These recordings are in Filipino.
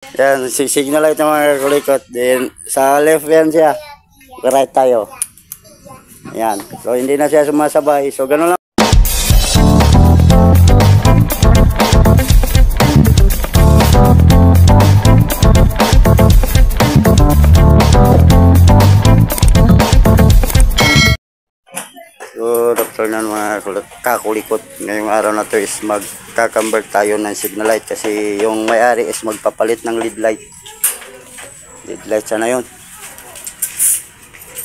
Yan, signal light ng mga kakulikot. Then, sa left yan siya. Right tayo. Yan. So, hindi na siya sumasabay. So, ganun lang. So, afternoon mga kakulikot. Ngayong araw na to is magka-convert tayo ng signal light kasi yung may-ari is magpapalit ng lead light. Lead light sana yun.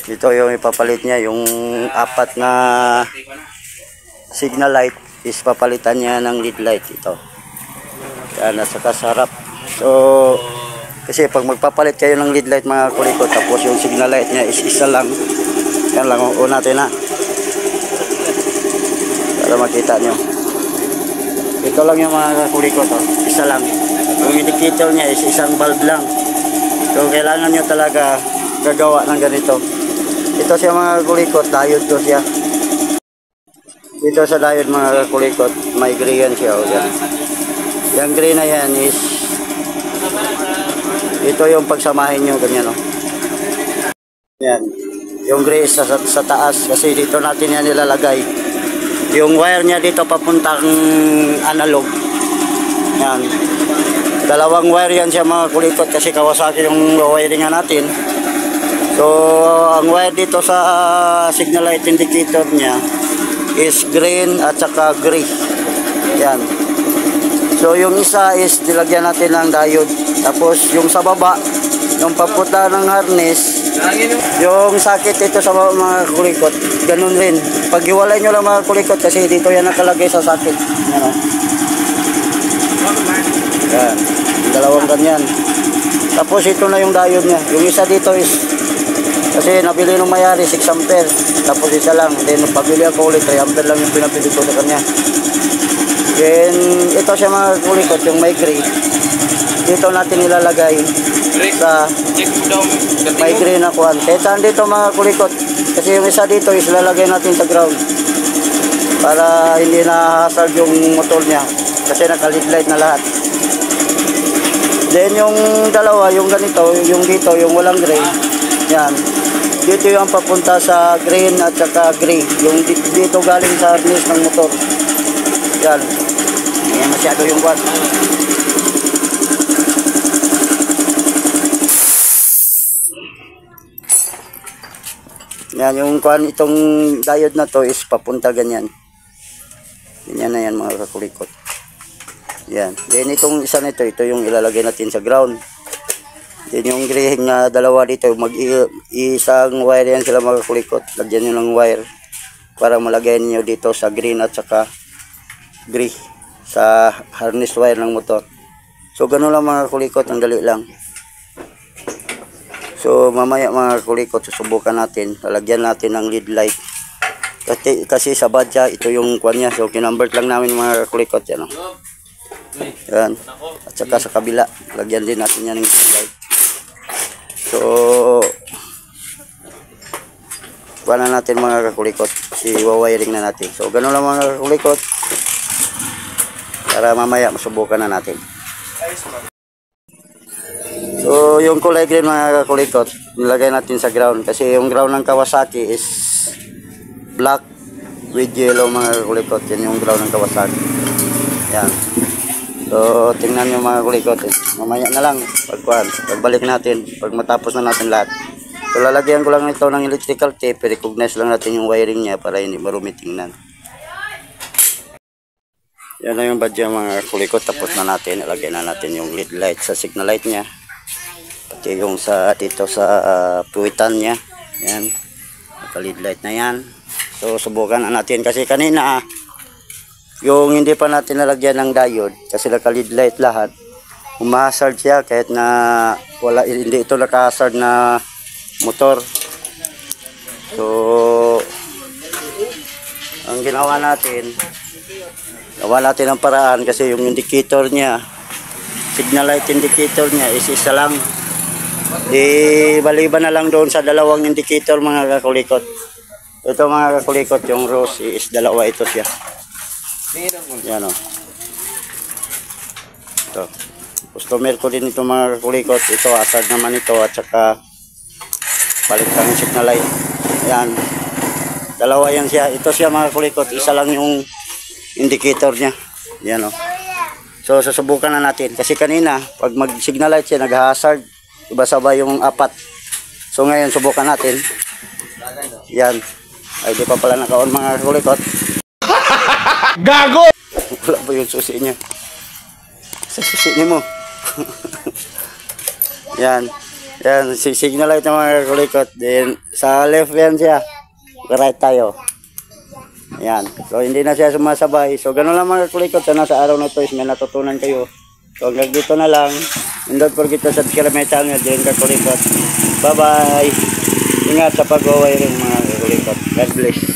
Dito yung ipapalit niya, yung apat na signal light is papalitan niya ng lead light ito. Yan, nasa kasarap. So, kasi pag magpapalit kayo ng lead light mga kulikot, tapos yung signal light niya is isa lang. Yan lang, una natin na. Para makita nyo. Ito lang yung mga kulikot, oh. Isa lang. Yung indicator niya is isang bulb lang. So, kailangan nyo talaga gagawa ng ganito. Ito siya mga kulikot, diode to siya. Dito sa diode mga kulikot, may gray yan siya. Oh, yan. Yung gray na yan is ito yung pagsamahin nyo, ganyan oh. Yan. Yung gray is sa taas kasi dito natin yan nilalagay. Yung wire niya dito papuntang analog. Yan. Dalawang wire yan siya mga kulikot kasi Kawasaki yung wiring natin. So, ang wire dito sa signal light indicator niya is green at saka gray. Yan. So, yung isa is nilagyan natin ng diode. Tapos, yung sa baba, yung papunta ng harness, yung sakit ito sa mga kulikot, ganun rin. Paghiwalay nyo lang mga kulikot kasi dito yan nakalagay sa sakit. Yan, yan. Dalawang ganyan. Tapos ito na yung diode niya. Yung isa dito is kasi nabili nung mayari 6 ampere. Tapos isa lang. Then pabili ako ulit 3 ampere lang yung pinapili ko sa kanya. Then ito siya mga kulikot, yung may gray. Dito natin ilalagay sa may gray na kuhan. Kahit saan dito mga kulikot. Kasi yung isa dito is lalagay natin sa ground. Para hindi na hazard yung motor niya. Kasi naka-lead light na lahat. Then yung dalawa, yung ganito, yung dito, yung walang gray. Yan. Dito yung papunta sa green at saka gray. Yung dito galing sa harness ng motor. Yan. Yan masyado yung buwan. Yan, yung kuhan itong diode na to is papunta ganyan. Ganyan na yan mga kakulikot. Yan. Then itong isa nito, ito yung ilalagay natin sa ground. Then yung gray na dalawa dito, isang wire yan sila mga kakulikot. Lagyan nyo ng wire para malagay niyo dito sa green at saka gray sa harness wire ng motor. So ganun lang mga kakulikot, ang dali lang. So mamaya mga kulikot, susubukan natin, lalagyan natin ng lead light. Kasi sa badya, ito yung kwan niya. So kinambert lang namin mga kulikot yan. Yan. At saka sa kabila, lagyan din natin yan ng lead light. So kwan na natin mga kulikot, si wawiring na natin. So ganun lang mga kulikot. Para mamaya masubukan na natin. So, yung kulay green mga kakulikot, nilagay natin sa ground. Kasi yung ground ng Kawasaki is black with yellow mga kakulikot. Yan yung ground ng Kawasaki. Yan. So, tingnan nyo mga kakulikot. Mamaya na lang, pagbalik natin, pag matapos na natin lahat. So, lalagyan ko lang ito ng electrical tape. I-recognize lang natin yung wiring niya para hindi marumi tingnan. Yan na yung badya mga kakulikot. Tapos na natin, ilagay na natin yung lead light sa signal light niya. Pati yung sa dito sa puwitan niya. Yan. Naka-lead light na yan. So subukan na natin kasi kanina yung hindi pa natin nalagyan ng diode kasi naka-lead light lahat. Umahazard siya kahit na wala, hindi ito naka-hazard na motor. So ang ginawa natin, gawa natin ang paraan kasi yung indicator niya, signal light indicator niya is isa lang. Di baliban na lang doon sa dalawang indicator mga kakulikot. Ito mga kakulikot, yung rose is dalawa ito siya. Yan o. Ito. Customer ko din ito mga kulikot. Ito, asad naman ito at saka balik kang signal light. Ayan. Dalawa yan siya. Ito siya mga kulikot. Isa lang yung indicator niya. Yan o. So, susubukan na natin. Kasi kanina, pag mag-signal light siya, nag-hazard. Iba sabay yung apat. So, ngayon, subukan natin. Yan. Ay, di pa pala naka-on mga kulikot. Gago! Wala ba yung susi niya? Sa susi niya mo. Yan. Yan. Signal light ng mga kulikot. Then, sa left yan siya. Right tayo. Ayan. So, hindi na siya sumasabay. So, ganun lang mga kulikot. Sana sa araw na ito is may natutunan kayo. So, hanggang dito na lang. And don't forget to subscribe my channel. Din ka kulikot. Bye-bye. Ingat sa pag-wiring mga kulikot. God bless.